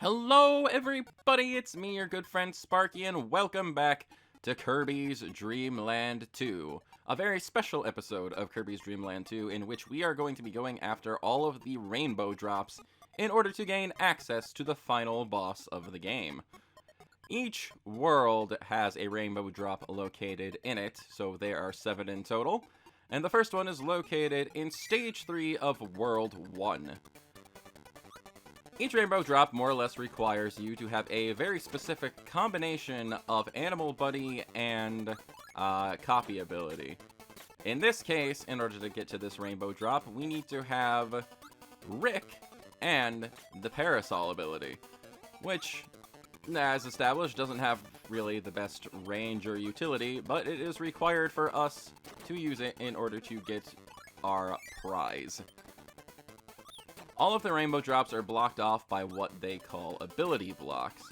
Hello everybody, it's me, your good friend Sparky, and welcome back to Kirby's Dream Land 2. A very special episode of Kirby's Dream Land 2 in which we are going to be going after all of the rainbow drops in order to gain access to the final boss of the game. Each world has a rainbow drop located in it, so there are 7 in total, and the first one is located in Stage 3 of World 1. Each rainbow drop more or less requires you to have a very specific combination of Animal Buddy and copy ability. In this case, in order to get to this rainbow drop, we need to have Rick and the Parasol ability, which, as established, doesn't have really the best range or utility, but it is required for us to use it in order to get our prize. All of the rainbow drops are blocked off by what they call ability blocks.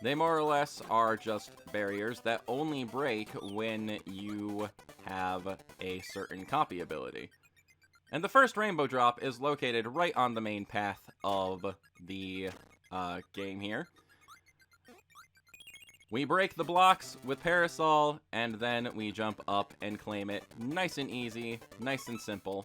They more or less are just barriers that only break when you have a certain copy ability. And the first rainbow drop is located right on the main path of the game here. We break the blocks with Parasol, and then we jump up and claim it nice and easy, nice and simple.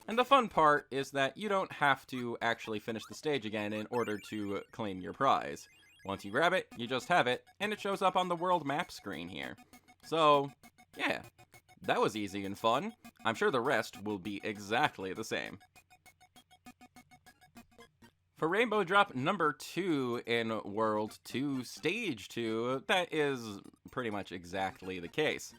And the fun part is that you don't have to actually finish the stage again in order to claim your prize. Once you grab it, you just have it, and it shows up on the world map screen here. So, yeah, that was easy and fun. I'm sure the rest will be exactly the same. For Rainbow Drop number 2 in World 2, Stage 2, that is pretty much exactly the case.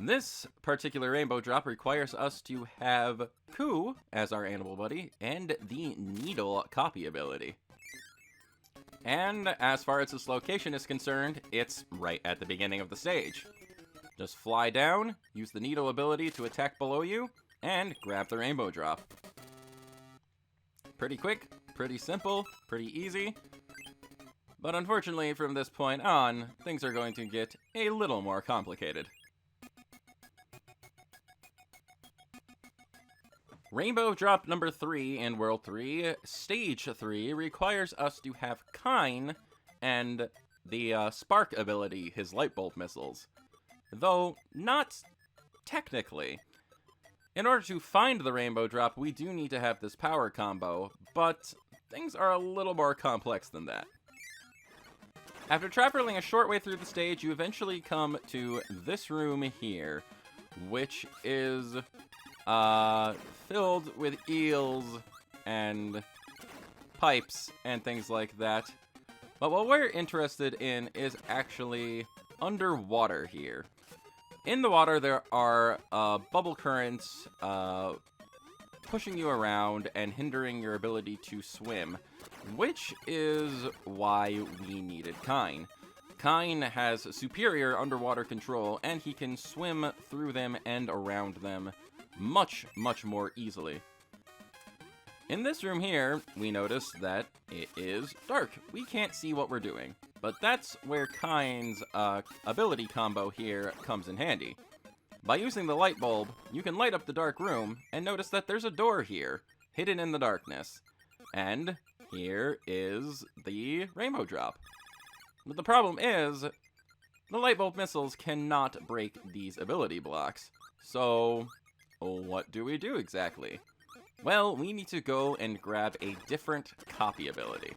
This particular rainbow drop requires us to have Koo as our animal buddy and the needle copy ability. And as far as this location is concerned, it's right at the beginning of the stage. Just fly down, use the needle ability to attack below you, and grab the rainbow drop. Pretty quick, pretty simple, pretty easy. But unfortunately, from this point on, things are going to get a little more complicated. Rainbow Drop number 3 in World 3, Stage 3, requires us to have Kine and the Spark ability, his light bulb missiles. Though, not technically. In order to find the Rainbow Drop, we do need to have this power combo, but things are a little more complex than that. After traveling a short way through the stage, you eventually come to this room here, which is filled with eels and pipes and things like that. But what we're interested in is actually underwater here. In the water, there are bubble currents pushing you around and hindering your ability to swim, which is why we needed Kine. Kine has superior underwater control, and he can swim through them and around them much more easily. In this room here, we notice that it is dark. We can't see what we're doing, but that's where Kine's ability combo here comes in handy. By using the light bulb, you can light up the dark room and notice that there's a door here, hidden in the darkness. And here is the rainbow drop. But the problem is, the light bulb missiles cannot break these ability blocks. So, what do we do exactly? Well, we need to go and grab a different copy ability.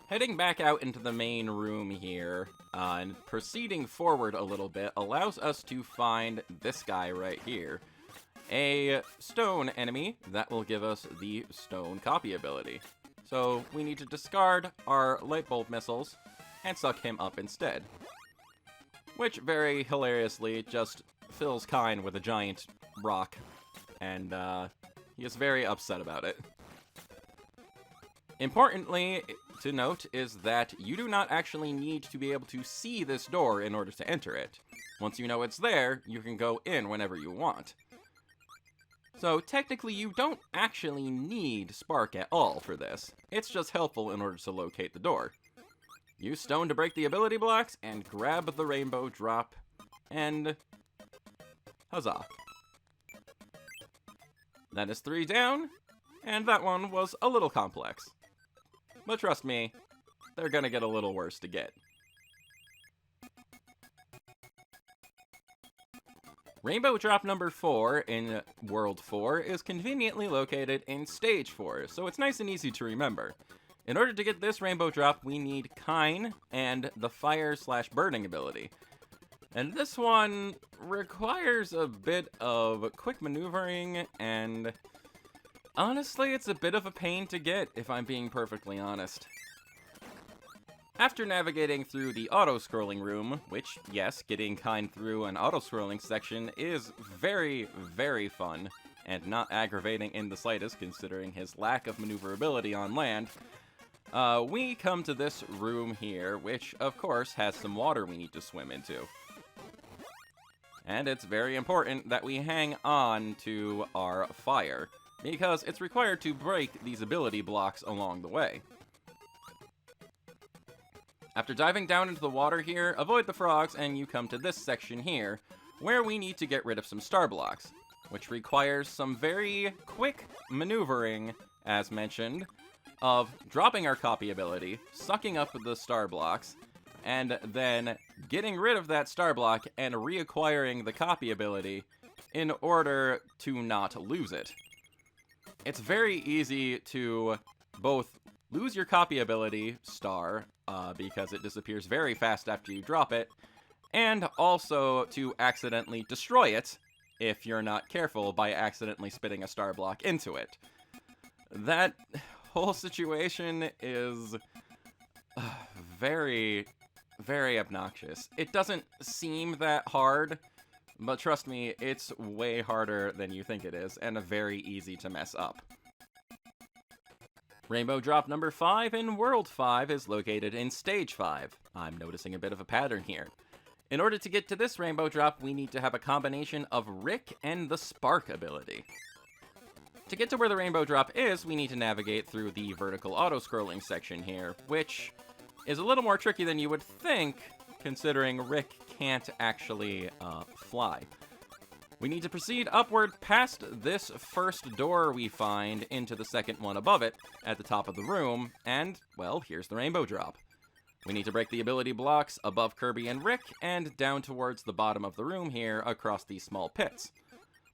Heading back out into the main room here, and proceeding forward a little bit, allows us to find this guy right here. A stone enemy that will give us the stone copy ability. So, we need to discard our light bulb missiles and suck him up instead. Which, very hilariously, just fills Kine with a giant rock, and he is very upset about it. Importantly to note is that you do not actually need to be able to see this door in order to enter it. Once you know it's there, you can go in whenever you want. So technically you don't actually need Spark at all for this. It's just helpful in order to locate the door. Use stone to break the ability blocks and grab the rainbow drop, and huzzah. That is 3 down, and that one was a little complex. but trust me, they're gonna get a little worse to get. Rainbow drop number 4 in World 4 is conveniently located in Stage 4, so it's nice and easy to remember. In order to get this rainbow drop, we need Kine and the fire/burning ability. And this one requires a bit of quick maneuvering, and honestly, it's a bit of a pain to get, if I'm being perfectly honest. After navigating through the auto-scrolling room, which, yes, getting Kine through an auto-scrolling section is very, very fun, and not aggravating in the slightest considering his lack of maneuverability on land, we come to this room here, which, of course, has some water we need to swim into. And it's very important that we hang on to our fire, because it's required to break these ability blocks along the way. After diving down into the water here, avoid the frogs, and you come to this section here, where we need to get rid of some star blocks, which requires some very quick maneuvering, as mentioned, of dropping our copy ability, sucking up the star blocks, and then getting rid of that star block and reacquiring the copy ability in order to not lose it. It's very easy to both lose your copy ability, star, because it disappears very fast after you drop it, and also to accidentally destroy it if you're not careful by accidentally spitting a star block into it. That whole situation is very, very obnoxious. It doesn't seem that hard, but trust me, it's way harder than you think it is, and very easy to mess up. Rainbow drop number 5 in World 5 is located in Stage 5. I'm noticing a bit of a pattern here. In order to get to this rainbow drop, we need to have a combination of Rick and the Spark ability. To get to where the rainbow drop is, we need to navigate through the vertical auto-scrolling section here, which is a little more tricky than you would think, considering Rick can't actually fly. We need to proceed upward past this first door we find into the second one above it at the top of the room, and, well, here's the rainbow drop. We need to break the ability blocks above Kirby and Rick and down towards the bottom of the room here across these small pits.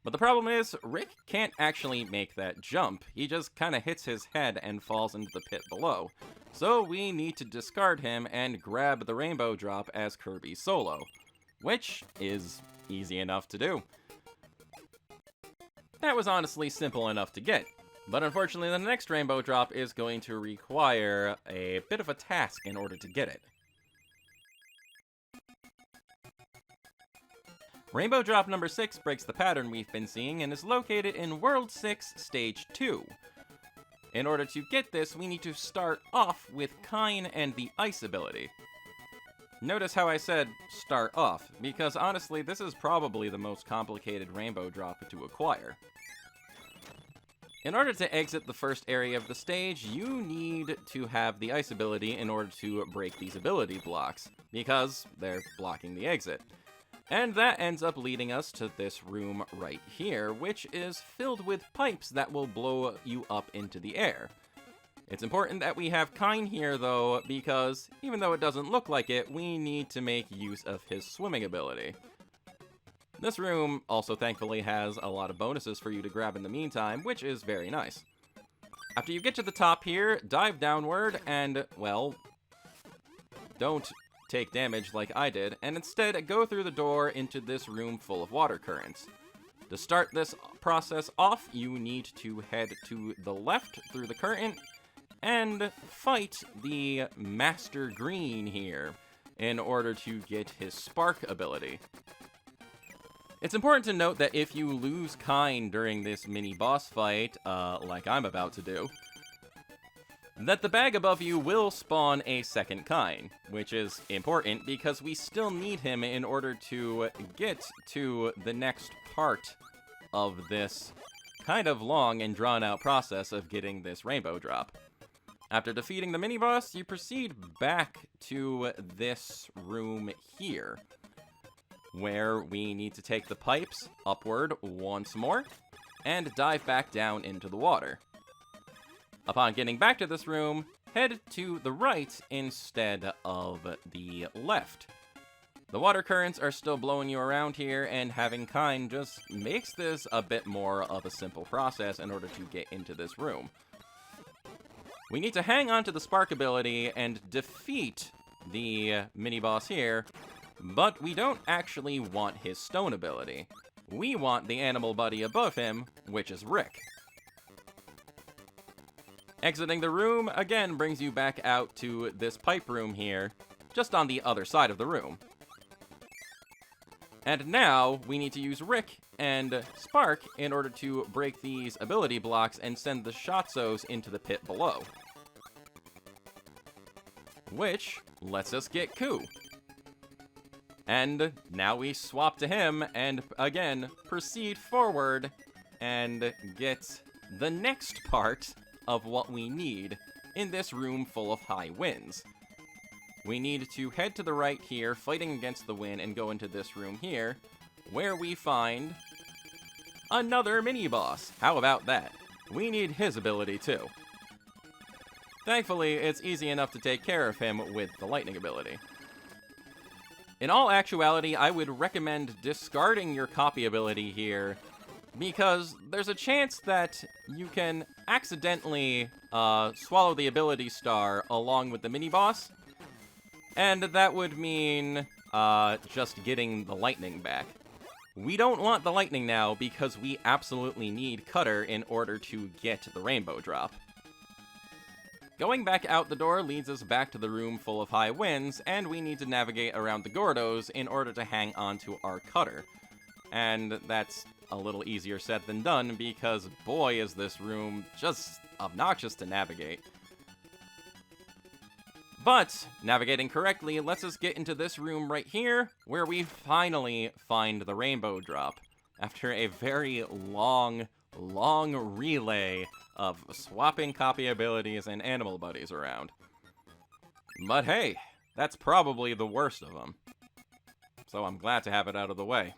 But the problem is, Rick can't actually make that jump. He just kind of hits his head and falls into the pit below. So we need to discard him and grab the rainbow drop as Kirby solo, which is easy enough to do. That was honestly simple enough to get, but unfortunately the next rainbow drop is going to require a bit of a task in order to get it. Rainbow drop number 6 breaks the pattern we've been seeing and is located in World 6, Stage 2. In order to get this, we need to start off with Kine and the Ice ability. Notice how I said start off, because honestly this is probably the most complicated rainbow drop to acquire. In order to exit the first area of the stage, you need to have the Ice ability in order to break these ability blocks, because they're blocking the exit. And that ends up leading us to this room right here, which is filled with pipes that will blow you up into the air. It's important that we have Kine here, though, because even though it doesn't look like it, we need to make use of his swimming ability. This room also thankfully has a lot of bonuses for you to grab in the meantime, which is very nice. After you get to the top here, dive downward and, well, don't take damage like I did, and instead go through the door into this room full of water currents. To start this process off, you need to head to the left through the current and fight the Master Green here in order to get his Spark ability. It's important to note that if you lose Kine during this mini-boss fight, like I'm about to do, that the bag above you will spawn a second Kine, which is important because we still need him in order to get to the next part of this kind of long and drawn-out process of getting this rainbow drop. After defeating the mini-boss, you proceed back to this room here, where we need to take the pipes upward once more, and dive back down into the water. Upon getting back to this room, head to the right instead of the left. The water currents are still blowing you around here, and having Kine just makes this a bit more of a simple process in order to get into this room. We need to hang on to the Spark ability and defeat the mini-boss here, but we don't actually want his Stone ability. We want the animal buddy above him, which is Rick. Exiting the room, again, brings you back out to this pipe room here, just on the other side of the room. And now, we need to use Rick and Spark in order to break these ability blocks and send the Shotzos into the pit below. Which lets us get Ku. And now we swap to him and, again, proceed forward and get the next part of what we need in this room full of high winds. We need to head to the right here, fighting against the wind, and go into this room here, where we find another mini-boss. How about that? We need his ability, too. Thankfully, it's easy enough to take care of him with the lightning ability. In all actuality, I would recommend discarding your copy ability here, because there's a chance that you can accidentally swallow the ability star along with the mini-boss, and that would mean just getting the lightning back. We don't want the lightning now because we absolutely need Cutter in order to get the rainbow drop. Going back out the door leads us back to the room full of high winds, and we need to navigate around the Gordos in order to hang on to our Cutter. And that's a little easier said than done, because boy is this room just obnoxious to navigate. But navigating correctly lets us get into this room right here, where we finally find the rainbow drop, after a very long relay of swapping copy abilities and animal buddies around. But hey, that's probably the worst of them. So I'm glad to have it out of the way.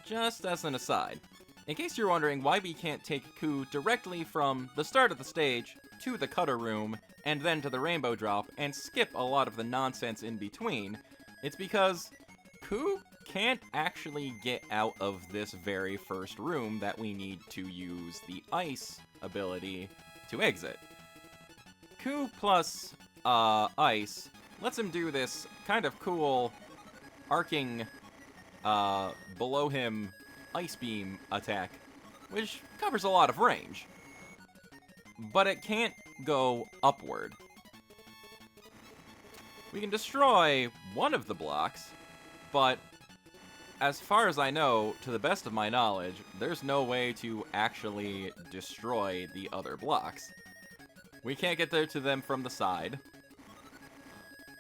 Just as an aside, in case you're wondering why we can't take Ku directly from the start of the stage to the Cutter room and then to the rainbow drop and skip a lot of the nonsense in between, it's because Ku can't actually get out of this very first room that we need to use the ice ability to exit. Ku plus ice lets him do this kind of cool arcing below him ice beam attack, which covers a lot of range. But it can't go upward. We can destroy one of the blocks, but as far as I know, to the best of my knowledge, there's no way to actually destroy the other blocks. We can't get there to them from the side.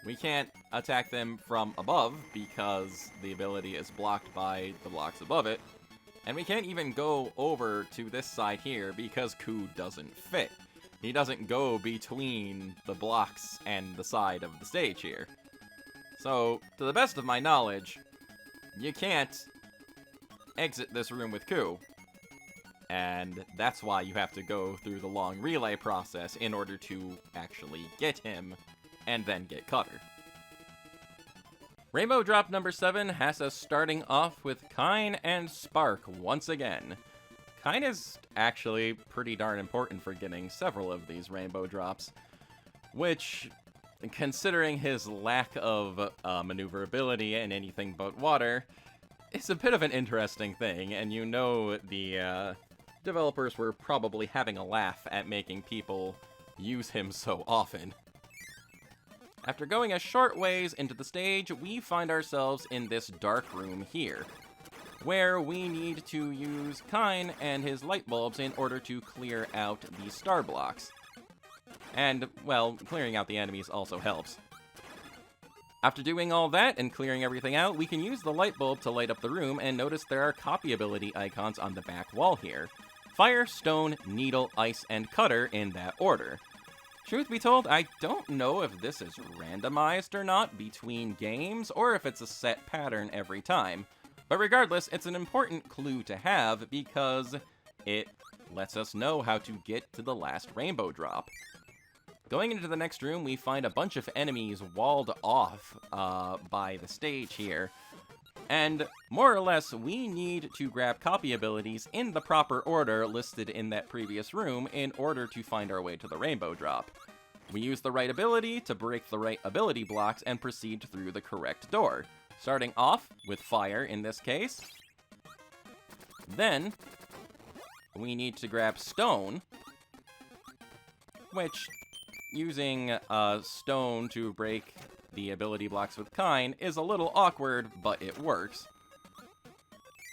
We can't attack them from above because the ability is blocked by the blocks above it. And we can't even go over to this side here because Ku doesn't fit. He doesn't go between the blocks and the side of the stage here. So, to the best of my knowledge, you can't exit this room with Ku. And that's why you have to go through the long relay process in order to actually get him and then get Cutter. Rainbow Drop number 7 has us starting off with Kine and Spark once again. Kine is actually pretty darn important for getting several of these Rainbow Drops, which, considering his lack of maneuverability and anything but water, is a bit of an interesting thing, and you know the developers were probably having a laugh at making people use him so often. After going a short ways into the stage, we find ourselves in this dark room here, where we need to use Kine and his light bulbs in order to clear out the star blocks. And, well, clearing out the enemies also helps. After doing all that and clearing everything out, we can use the light bulb to light up the room, and notice there are copy ability icons on the back wall here. Fire, Stone, Needle, Ice, and Cutter in that order. Truth be told, I don't know if this is randomized or not between games, or if it's a set pattern every time. But regardless, it's an important clue to have because it lets us know how to get to the last rainbow drop. Going into the next room, we find a bunch of enemies walled off by the stage here. And more or less, we need to grab copy abilities in the proper order listed in that previous room in order to find our way to the rainbow drop. We use the right ability to break the right ability blocks and proceed through the correct door. Starting off with fire in this case. Then, we need to grab stone, which, using stone to break the ability blocks with Kine is a little awkward, but it works.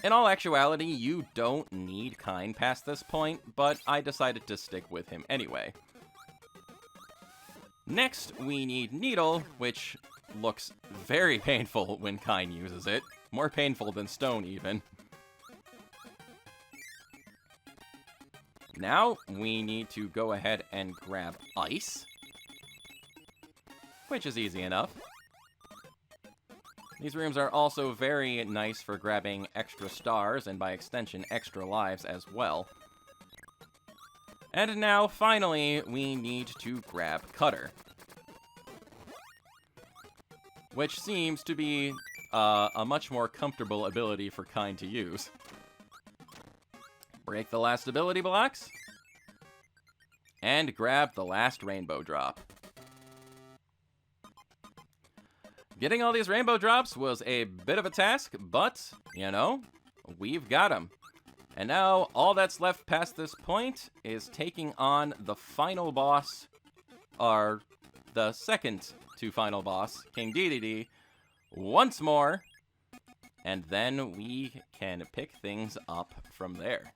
In all actuality, you don't need Kine past this point, but I decided to stick with him anyway. Next, we need Needle, which looks very painful when Kine uses it. More painful than stone, even. Now, we need to go ahead and grab Ice, which is easy enough. These rooms are also very nice for grabbing extra stars, and by extension, extra lives as well. And now, finally, we need to grab Cutter, which seems to be a much more comfortable ability for Kine to use. Break the last ability blocks, and grab the last rainbow drop. Getting all these rainbow drops was a bit of a task, but, you know, we've got them. And now, all that's left past this point is taking on the final boss, or the second to final boss, King Dedede, once more, and then we can pick things up from there.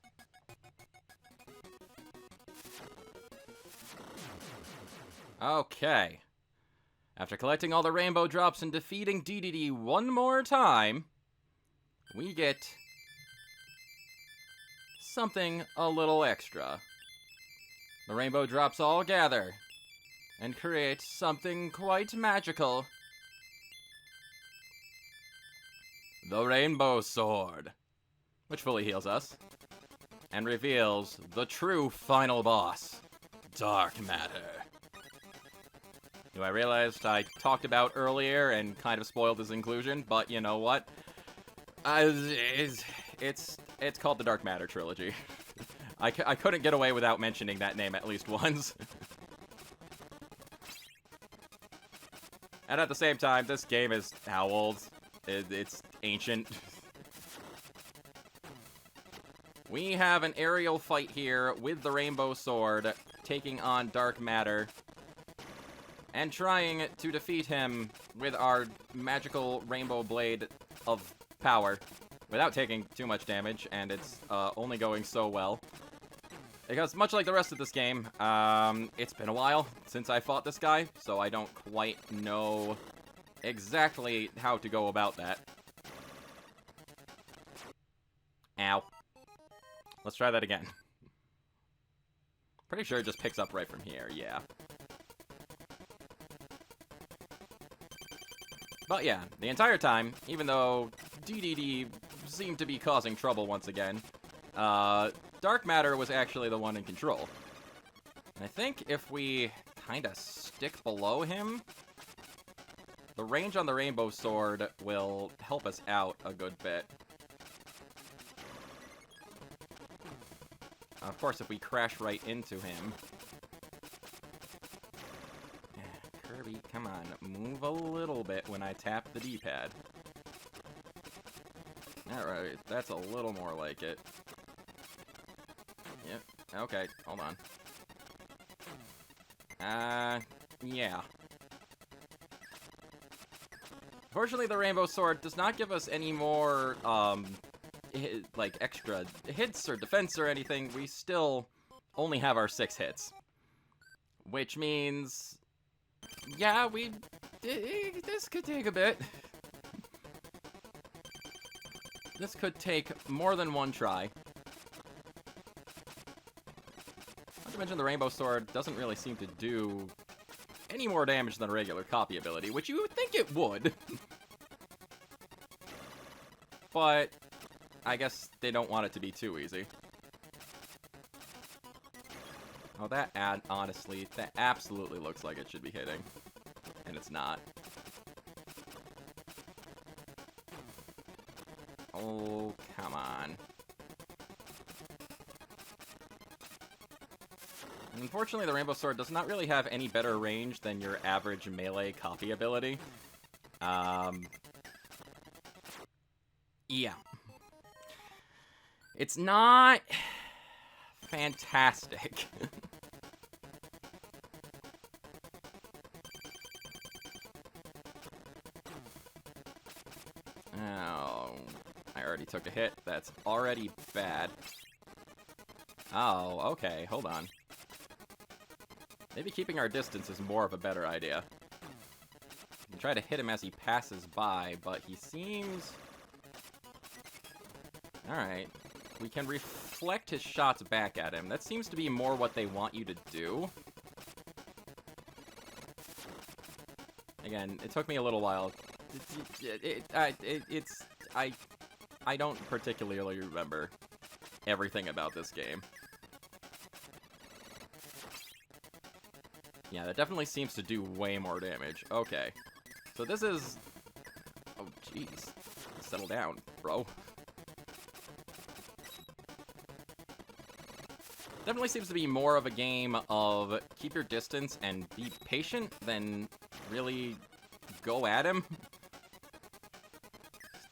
Okay. After collecting all the rainbow drops and defeating Dedede one more time, we get something a little extra. The rainbow drops all gather and create something quite magical. The Rainbow Sword, which fully heals us, and reveals the true final boss, Dark Matter. Who I realized I talked about earlier and kind of spoiled his inclusion, but you know what? It's called the Dark Matter Trilogy. I couldn't get away without mentioning that name at least once. And at the same time, this game is how old? It's ancient. We have an aerial fight here with the Rainbow Sword, taking on Dark Matter, and trying to defeat him with our magical Rainbow Blade of power, without taking too much damage, and it's only going so well. Because much like the rest of this game, it's been a while since I fought this guy, so I don't quite know exactly how to go about that. Ow. Let's try that again. Pretty sure it just picks up right from here, yeah. But yeah, the entire time, even though Dedede seemed to be causing trouble once again, Dark Matter was actually the one in control. And I think if we kind of stick below him, the range on the Rainbow Sword will help us out a good bit. Of course, if we crash right into him... Kirby, come on, move a little bit when I tap the D-pad. Alright, that's a little more like it. Yep, okay, hold on. Yeah. Fortunately, the Rainbow Sword does not give us any more, like, extra hits or defense or anything. We still only have our 6 hits. Which means... yeah, this could take a bit. This could take more than one try. Not to mention the Rainbow Sword doesn't really seem to do any more damage than a regular copy ability, which you would think it would. But I guess they don't want it to be too easy. Oh, that ad, honestly, that absolutely looks like it should be hitting. And it's not. Oh, come on. Unfortunately, the Rainbow Sword does not really have any better range than your average melee copy ability. Yeah. It's not fantastic. Oh, I already took a hit. That's already bad. Oh, okay, hold on. Maybe keeping our distance is more of a better idea. We can try to hit him as he passes by, but he seems... Alright. We can reflect his shots back at him. That seems to be more what they want you to do. Again, it took me a little while. I don't particularly remember everything about this game. Yeah, that definitely seems to do way more damage. Okay. So this is... Oh, jeez. Settle down, bro. Definitely seems to be more of a game of keep your distance and be patient than really go at him.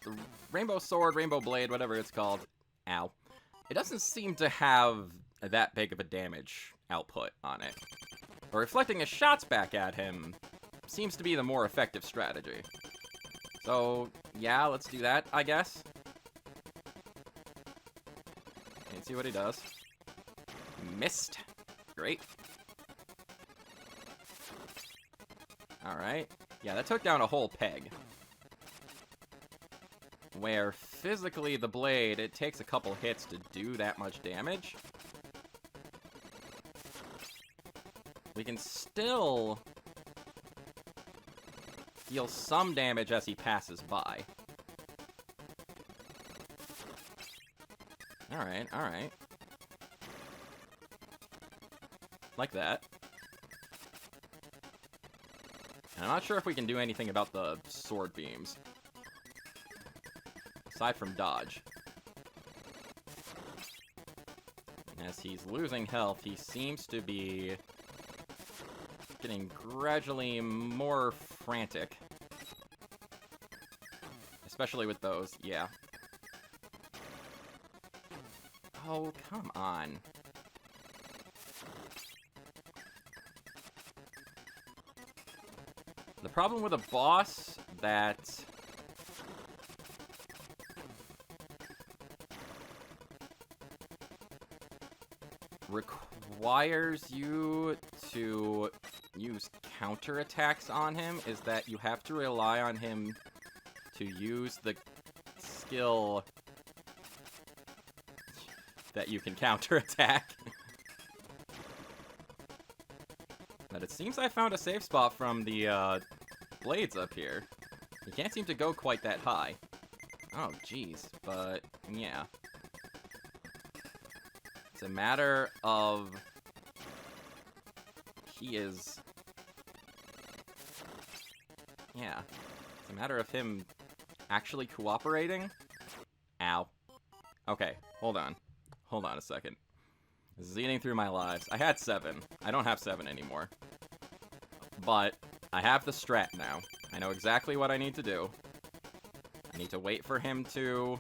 The Rainbow Sword, Rainbow Blade, whatever it's called. Ow. It doesn't seem to have that big of a damage output on it. But reflecting his shots back at him seems to be the more effective strategy. So, yeah, let's do that, I guess. And see what he does. Missed. Great. Alright. Yeah, that took down a whole peg. Where physically the blade, it takes a couple hits to do that much damage. We can still deal some damage as he passes by. Alright, alright. Like that. And I'm not sure if we can do anything about the sword beams. Aside from dodge. As he's losing health, he seems to be getting gradually more frantic. Especially with those, yeah. Oh, come on. The problem with a boss that requires you to use counterattacks on him is that you have to rely on him to use the skill that you can counterattack. But it seems I found a safe spot from the blades up here. You can't seem to go quite that high. Oh, jeez. But, yeah. It's a matter of... He is... Yeah. It's a matter of him actually cooperating. Ow. Okay, hold on. Hold on a second. This is eating through my lives. I had 7. I don't have 7 anymore. But I have the strat now. I know exactly what I need to do. I need to wait for him to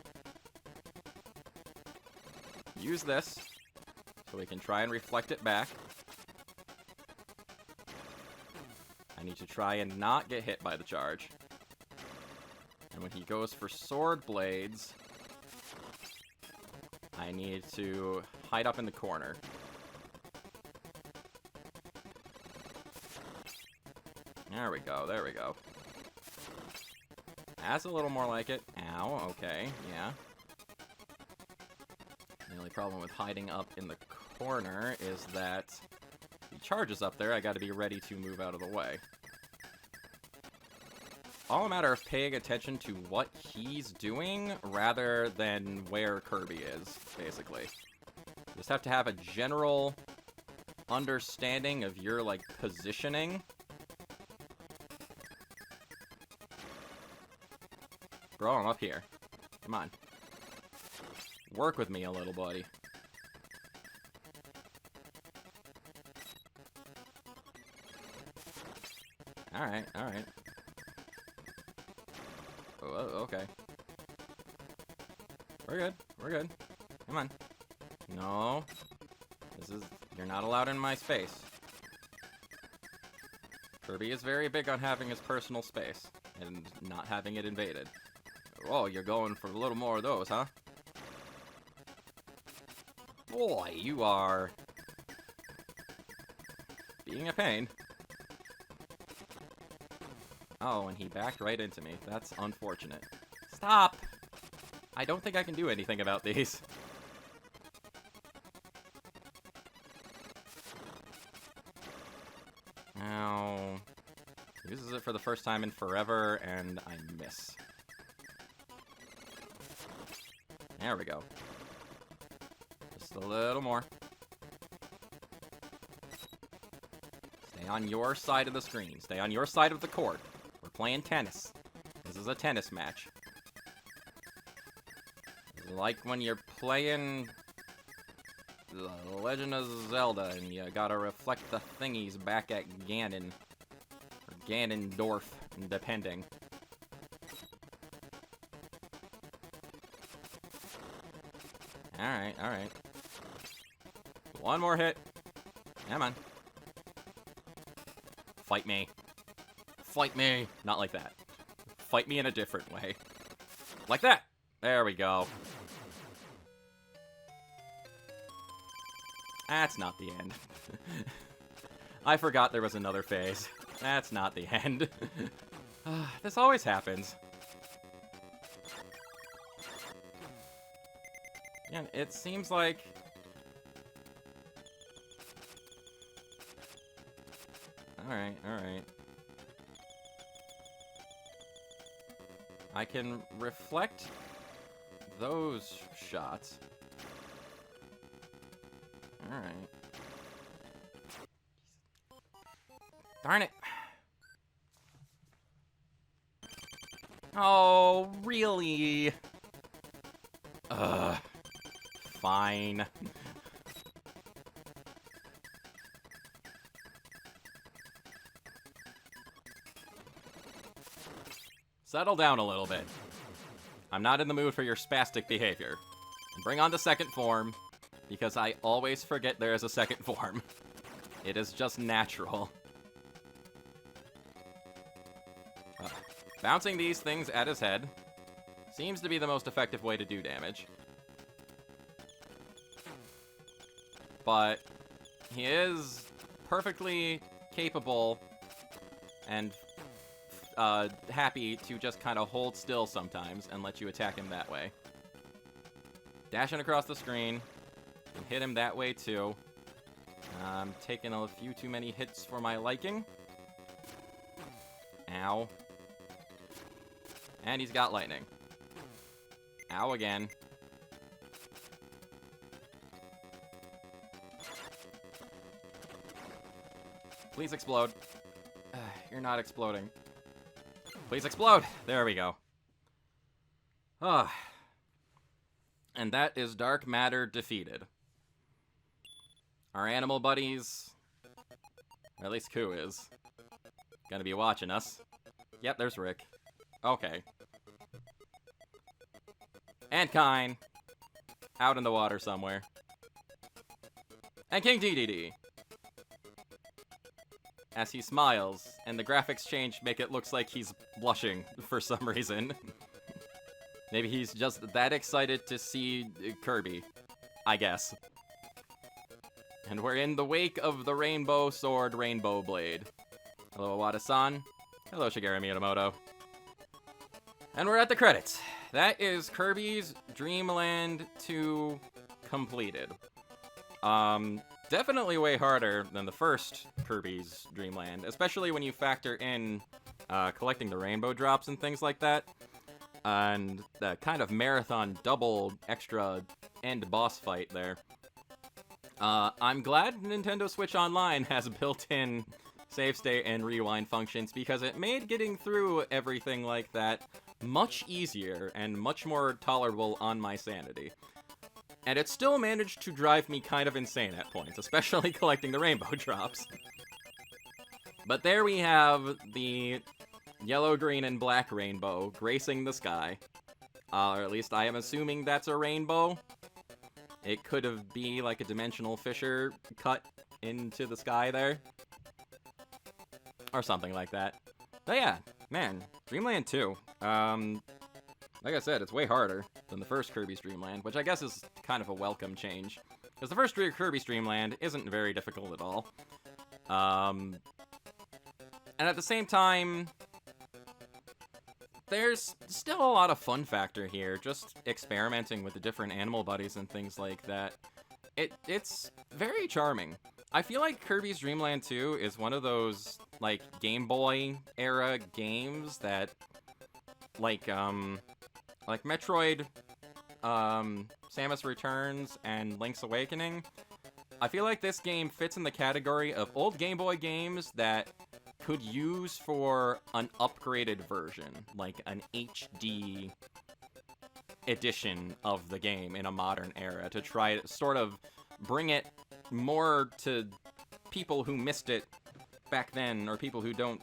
use this so we can try and reflect it back. I need to try and not get hit by the charge. And when he goes for sword blades, I need to hide up in the corner. There we go, there we go. That's a little more like it. Ow, okay, yeah. The only problem with hiding up in the corner is that if he charges up there, I gotta be ready to move out of the way. All a matter of paying attention to what he's doing rather than where Kirby is, basically. Just have to have a general understanding of your, like, positioning. Bro, I'm up here. Come on. Work with me a little, buddy. Alright, alright. Oh, okay. We're good. We're good. Come on. No. You're not allowed in my space. Kirby is very big on having his personal space and not having it invaded. Oh, you're going for a little more of those, huh? Boy, you are being a pain. Oh, and he backed right into me. That's unfortunate. Stop! I don't think I can do anything about these. Now, uses it for the first time in forever, and I miss. There we go. Just a little more. Stay on your side of the screen. Stay on your side of the court. We're playing tennis. This is a tennis match. It's like when you're playing The Legend of Zelda and you gotta reflect the thingies back at Ganon. Or Ganondorf, depending. Alright, alright. One more hit. Come on. Fight me. Fight me. Not like that. Fight me in a different way. Like that. There we go. That's not the end. I forgot there was another phase. That's not the end. This always happens. Yeah, it seems like... Alright, alright. I can reflect those shots. Alright. Darn it. Oh, really? Ugh. Fine. Settle down a little bit. I'm not in the mood for your spastic behavior. Bring on the second form, because I always forget there is a second form. It is just natural. Bouncing these things at his head seems to be the most effective way to do damage. But he is perfectly capable and happy to just kind of hold still sometimes and let you attack him that way. Dashing across the screen. Can hit him that way too. I'm taking a few too many hits for my liking. Ow. And he's got lightning. Ow again. Please explode. You're not exploding. Please explode! There we go. Ah. And that is Dark Matter defeated. Our animal buddies, or at least Ku is, gonna be watching us. Yep, there's Rick. Okay. And Kine, out in the water somewhere. And King DDD, as he smiles, and the graphics change make it look like he's blushing for some reason. Maybe he's just that excited to see Kirby, I guess. And we're in the wake of the Rainbow Sword, Rainbow Blade. Hello, Awada-san. Hello, Shigeru Miyamoto. And we're at the credits. That is Kirby's Dream Land 2 completed. Definitely way harder than the first Kirby's Dream Land, especially when you factor in collecting the rainbow drops and things like that. And the kind of marathon double extra end boss fight there. I'm glad Nintendo Switch Online has built-in save state and rewind functions because it made getting through everything like that much easier and much more tolerable on my sanity. And it still managed to drive me kind of insane at points, especially collecting the rainbow drops. But there we have the yellow, green, and black rainbow gracing the sky. Or at least I am assuming that's a rainbow. It could have been like a dimensional fissure cut into the sky there. Or something like that. But yeah, man, Dreamland 2. Like I said, it's way harder than the first Kirby's Dream Land, which I guess is kind of a welcome change. Because the first Kirby's Dream Land isn't very difficult at all. And at the same time, there's still a lot of fun factor here, just experimenting with the different animal buddies and things like that. It's very charming. I feel like Kirby's Dream Land 2 is one of those, like, Game Boy era games that, like Metroid, Samus Returns, and Link's Awakening. I feel like this game fits in the category of old Game Boy games that could use for an upgraded version, like an HD edition of the game in a modern era, to try to sort of bring it more to people who missed it back then, or people who don't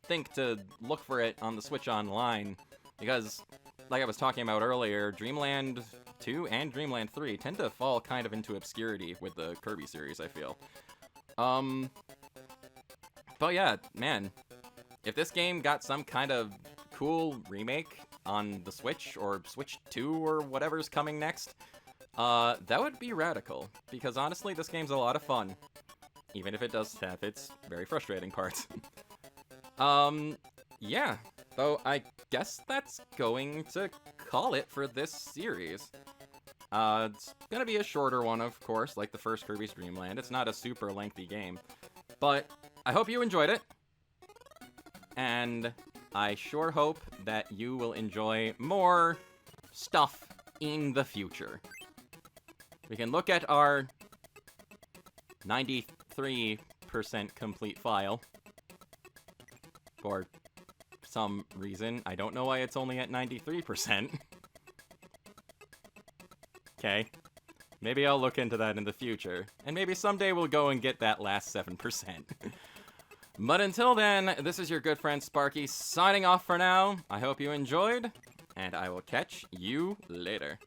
think to look for it on the Switch Online, because, like I was talking about earlier, Dreamland 2 and Dreamland 3 tend to fall kind of into obscurity with the Kirby series, I feel. But yeah, man, if this game got some kind of cool remake on the Switch, or Switch 2, or whatever's coming next, that would be radical, because honestly, this game's a lot of fun, even if it does have its very frustrating parts. Yeah, so I guess that's going to call it for this series. It's gonna be a shorter one, of course, like the first Kirby's Dream Land. It's not a super lengthy game, but I hope you enjoyed it, and I sure hope that you will enjoy more stuff in the future. We can look at our 93% complete file. For some reason. I don't know why it's only at 93%. Okay. Maybe I'll look into that in the future. And maybe someday we'll go and get that last 7%. But until then, this is your good friend Sparky signing off for now. I hope you enjoyed, and I will catch you later.